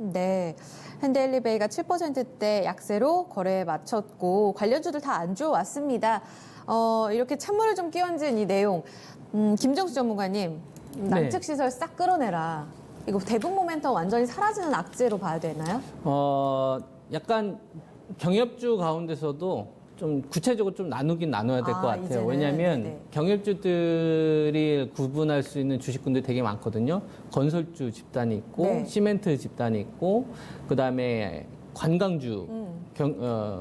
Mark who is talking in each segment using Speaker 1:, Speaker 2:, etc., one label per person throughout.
Speaker 1: 네. 현대일리베이가 7%대 약세로 거래에 마쳤고 관련주들 다 안 좋았습니다. 이렇게 찬물을 좀 끼얹은 이 내용. 김정수 전문가님, 남측 시설 싹 끌어내라. 이거 대북 모멘텀 완전히 사라지는 악재로 봐야 되나요?
Speaker 2: 약간 경협주 가운데서도 좀 구체적으로 좀 나누긴 나눠야 될 것 같아요.
Speaker 1: 이제는,
Speaker 2: 왜냐하면
Speaker 1: 네네.
Speaker 2: 경협주들이 구분할 수 있는 주식군들이 되게 많거든요. 건설주 집단이 있고,
Speaker 1: 네.
Speaker 2: 시멘트 집단이 있고, 그다음에 관광주,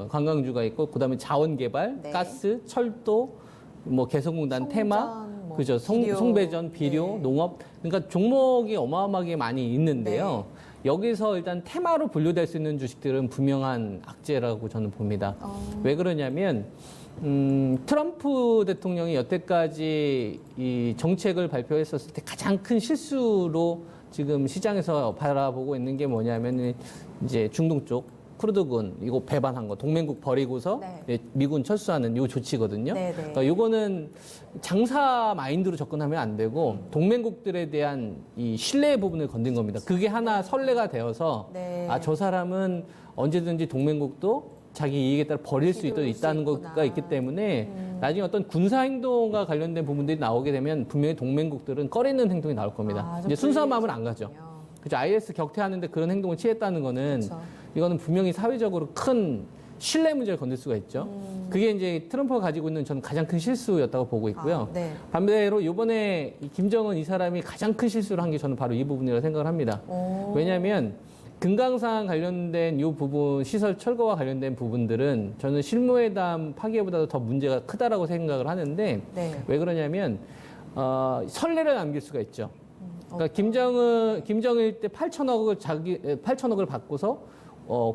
Speaker 2: 관광주가 있고, 그다음에 자원개발,
Speaker 1: 네.
Speaker 2: 가스, 철도, 뭐 개성공단,
Speaker 1: 송전,
Speaker 2: 테마,
Speaker 1: 뭐
Speaker 2: 그죠?
Speaker 1: 비료.
Speaker 2: 송배전, 비료,
Speaker 1: 네.
Speaker 2: 농업. 그러니까 종목이 어마어마하게 많이 있는데요. 여기서 일단 테마로 분류될 수 있는 주식들은 분명한 악재라고 저는 봅니다. 왜 그러냐면 트럼프 대통령이 여태까지 이 정책을 발표했었을 때 가장 큰 실수로 지금 시장에서 바라보고 있는 게 뭐냐면 이제 중동 쪽 크루드군 이거 배반한 거 동맹국 버리고서
Speaker 1: 네.
Speaker 2: 미군 철수하는 요 조치거든요.
Speaker 1: 네, 네.
Speaker 2: 그러니까 요거는 장사 마인드로 접근하면 안 되고 동맹국들에 대한 이 신뢰 부분을 건든 겁니다. 그게 하나 선례가 되어서
Speaker 1: 네.
Speaker 2: 아, 저 사람은 언제든지 동맹국도 자기 이익에 따라 버릴 수
Speaker 1: 휘둘릴
Speaker 2: 있다는
Speaker 1: 수 있구나.
Speaker 2: 것가 있기 때문에 나중에 어떤 군사 행동과 관련된 부분들이 나오게 되면 분명히 동맹국들은 꺼리는 행동이 나올 겁니다.
Speaker 1: 좀
Speaker 2: 이제 순수한 마음은 안 가죠.
Speaker 1: 불리해지군요.
Speaker 2: 그죠? IS 격퇴하는데 그런 행동을 취했다는 거는
Speaker 1: 그렇죠.
Speaker 2: 이거는 분명히 사회적으로 큰 신뢰 문제를 건들 수가 있죠. 그게 이제 트럼프가 가지고 있는 저는 가장 큰 실수였다고 보고 있고요.
Speaker 1: 네.
Speaker 2: 반대로 이번에 김정은 이 사람이 가장 큰 실수를 한 게 저는 바로 이 부분이라고 생각을 합니다. 왜냐하면 금강산 관련된 이 부분, 시설 철거와 관련된 부분들은 저는 실무회담 파기보다도 더 문제가 크다라고 생각을 하는데
Speaker 1: 네.
Speaker 2: 왜 그러냐면 선례를 남길 수가 있죠. 그러니까 김정일 때 8천억을 받고서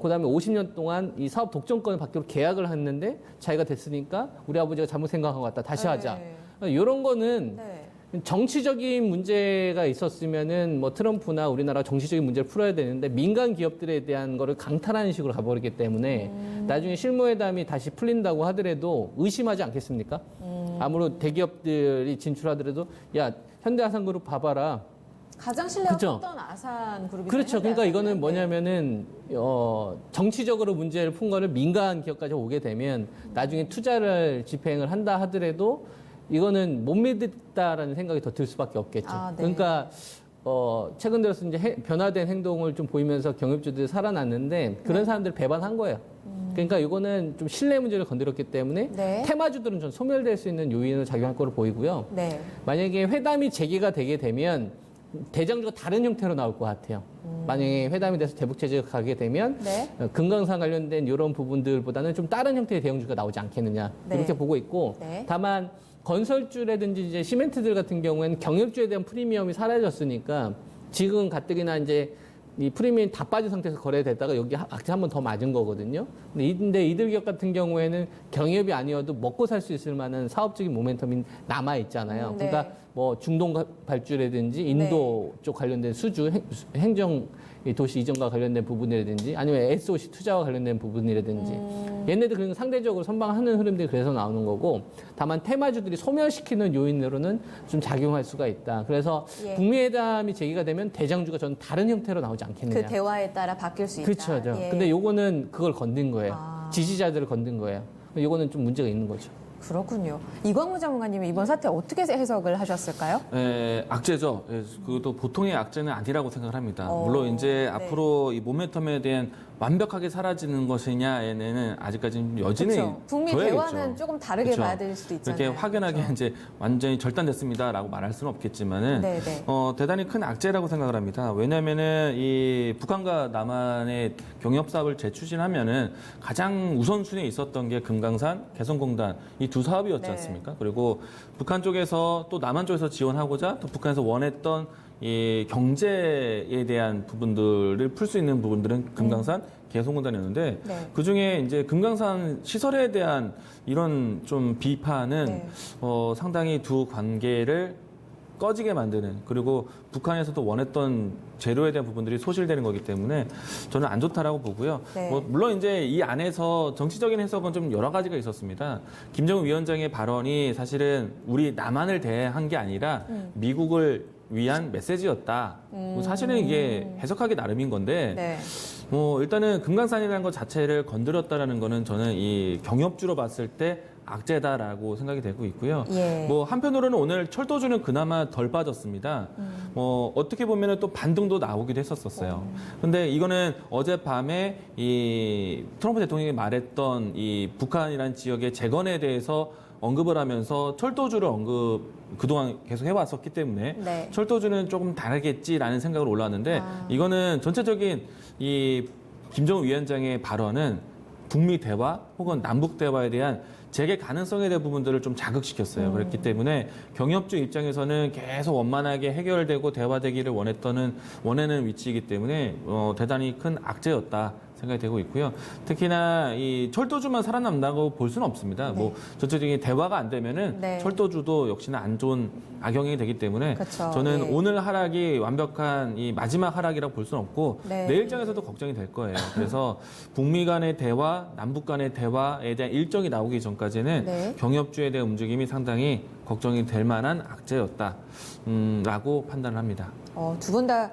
Speaker 2: 그다음에 50년 동안 이 사업 독점권을 받기로 계약을 했는데 자기가 됐으니까 우리 아버지가 잘못 생각한 것 같다. 다시 하자. 이런 거는
Speaker 1: 네.
Speaker 2: 정치적인 문제가 있었으면은 뭐 트럼프나 우리나라 정치적인 문제를 풀어야 되는데 민간 기업들에 대한 거를 강탈하는 식으로 가버리기 때문에 나중에 실무회담이 다시 풀린다고 하더라도 의심하지 않겠습니까? 아무로 대기업들이 진출하더라도 야 현대아산그룹 봐봐라.
Speaker 1: 가장 신뢰가
Speaker 2: 그죠?
Speaker 1: 컸던 아산 그룹이
Speaker 2: 그렇죠. 그러니까 이거는 뭐냐면은 정치적으로 문제를 푼 거를 민간 기업까지 오게 되면 나중에 투자를 집행을 한다 하더라도 이거는 못 믿겠다라는 생각이 더 들 수밖에 없겠죠.
Speaker 1: 네.
Speaker 2: 그러니까 최근 들어서 이제 변화된 행동을 좀 보이면서 경협주들이 살아났는데 그런 사람들을 배반한 거예요. 그러니까 이거는 좀 신뢰 문제를 건드렸기 때문에
Speaker 1: 네.
Speaker 2: 테마주들은 좀 소멸될 수 있는 요인을 작용할 거로 보이고요.
Speaker 1: 네.
Speaker 2: 만약에 회담이 재개가 되게 되면 대장주가 다른 형태로 나올 것 같아요. 만약에 회담이 돼서 대북 제재가 가게 되면
Speaker 1: 네.
Speaker 2: 금강산 관련된 이런 부분들보다는 좀 다른 형태의 대형주가 나오지 않겠느냐
Speaker 1: 네.
Speaker 2: 이렇게 보고 있고
Speaker 1: 네.
Speaker 2: 다만 건설주라든지 이제 시멘트들 같은 경우에는 경협주에 대한 프리미엄이 사라졌으니까 지금 가뜩이나 이제 이 프리미엄이 다 빠진 상태에서 거래됐다가 여기 악재 한 번 더 맞은 거거든요. 근데 이들 기업 같은 경우에는 경협이 아니어도 먹고 살 수 있을 만한 사업적인 모멘텀이 남아 있잖아요.
Speaker 1: 네.
Speaker 2: 그러니까 뭐 중동 발주라든지 인도 쪽 관련된 수주 행정 도시 이전과 관련된 부분이라든지 아니면 SOC 투자와 관련된 부분이라든지 얘네들 그냥 상대적으로 선방하는 흐름들이 그래서 나오는 거고 다만 테마주들이 소멸시키는 요인으로는 좀 작용할 수가 있다. 그래서
Speaker 1: 예.
Speaker 2: 북미 회담이 제기가 되면 대장주가 저는 다른 형태로 나오지 않겠느냐.
Speaker 1: 그 대화에 따라 바뀔 수 있다.
Speaker 2: 그렇죠.
Speaker 1: 예.
Speaker 2: 근데 요거는 그걸 건든 거예요.
Speaker 1: 아.
Speaker 2: 지지자들을 건든 거예요. 요거는 좀 문제가 있는 거죠.
Speaker 1: 그렇군요. 이광무 전문가님은 이번 사태 어떻게 해석을 하셨을까요?
Speaker 3: 악재죠. 그것도 보통의 악재는 아니라고 생각을 합니다.
Speaker 1: 어,
Speaker 3: 물론 이제
Speaker 1: 네.
Speaker 3: 앞으로 이 모멘텀에 대한 완벽하게 사라지는 것이냐에는 아직까지는 여진이
Speaker 1: 그렇죠. 북미
Speaker 3: 둬야겠죠.
Speaker 1: 대화는 조금 다르게
Speaker 3: 그렇죠.
Speaker 1: 봐야 될 수도 있잖아요.
Speaker 3: 이렇게 확연하게
Speaker 1: 그렇죠.
Speaker 3: 이제 완전히 절단됐습니다라고 말할 수는 없겠지만은
Speaker 1: 네, 네.
Speaker 3: 대단히 큰 악재라고 생각을 합니다. 왜냐하면은 이 북한과 남한의 경협 사업을 재추진하면은 가장 우선순위에 있었던 게 금강산, 개성공단 이 두 사업이었지
Speaker 1: 네.
Speaker 3: 않습니까? 그리고 북한 쪽에서 또 남한 쪽에서 지원하고자 또 북한에서 원했던 이 경제에 대한 부분들을 풀 수 있는 부분들은 금강산, 개성공단이었는데
Speaker 1: 네.
Speaker 3: 그 중에 이제 금강산 시설에 대한 이런 좀 비판은
Speaker 1: 네.
Speaker 3: 상당히 두 관계를 꺼지게 만드는 그리고 북한에서도 원했던 재료에 대한 부분들이 소실되는 거기 때문에 저는 안 좋다라고 보고요.
Speaker 1: 네.
Speaker 3: 물론 이제 이 안에서 정치적인 해석은 좀 여러 가지가 있었습니다. 김정은 위원장의 발언이 사실은 우리 남한을 대한 게 아니라 미국을 위한 메시지였다. 뭐 사실은 이게 해석하기 나름인 건데
Speaker 1: 네.
Speaker 3: 일단은 금강산이라는 것 자체를 건드렸다라는 거는 저는 이 경협주로 봤을 때 악재다라고 생각이 되고 있고요.
Speaker 1: 예.
Speaker 3: 뭐 한편으로는 오늘 철도주는 그나마 덜 빠졌습니다. 어떻게 보면은 또 반등도 나오기도 했었어요. 근데 이거는 어젯밤에 이 트럼프 대통령이 말했던 이 북한이라는 지역의 재건에 대해서 언급을 하면서 철도주를 그동안 계속 해왔었기 때문에
Speaker 1: 네.
Speaker 3: 철도주는 조금 다르겠지라는 생각으로 올라왔는데 이거는 전체적인 이 김정은 위원장의 발언은 북미 대화 혹은 남북 대화에 대한 재개 가능성에 대한 부분들을 좀 자극시켰어요. 그렇기 때문에 경협주 입장에서는 계속 원만하게 해결되고 대화되기를 원하는 위치이기 때문에 대단히 큰 악재였다 생각이 되고 있고요. 특히나 이 철도주만 살아남다고 볼 수는 없습니다. 뭐 전체적인 대화가 안 되면은
Speaker 1: 네.
Speaker 3: 철도주도 역시나 안 좋은 악영향이 되기 때문에
Speaker 1: 그쵸.
Speaker 3: 저는
Speaker 1: 예.
Speaker 3: 오늘 하락이 완벽한 이 마지막 하락이라고 볼 수는 없고
Speaker 1: 네.
Speaker 3: 내일장에서도 걱정이 될 거예요. 그래서 북미 간의 대화, 남북 간의 대화에 대한 일정이 나오기 전까지는
Speaker 1: 네.
Speaker 3: 경협주에 대한 움직임이 상당히 걱정이 될 만한 악재였다. 라고 판단을 합니다.
Speaker 1: 두 분 다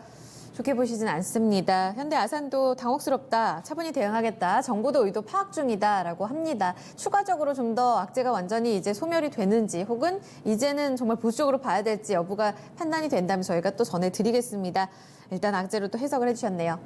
Speaker 1: 좋게 보시진 않습니다. 현대 아산도 당혹스럽다. 차분히 대응하겠다. 정부도 의도 파악 중이다라고 합니다. 추가적으로 좀 더 악재가 완전히 이제 소멸이 되는지 혹은 이제는 정말 보수적으로 봐야 될지 여부가 판단이 된다면 저희가 또 전해드리겠습니다. 일단 악재로 또 해석을 해주셨네요.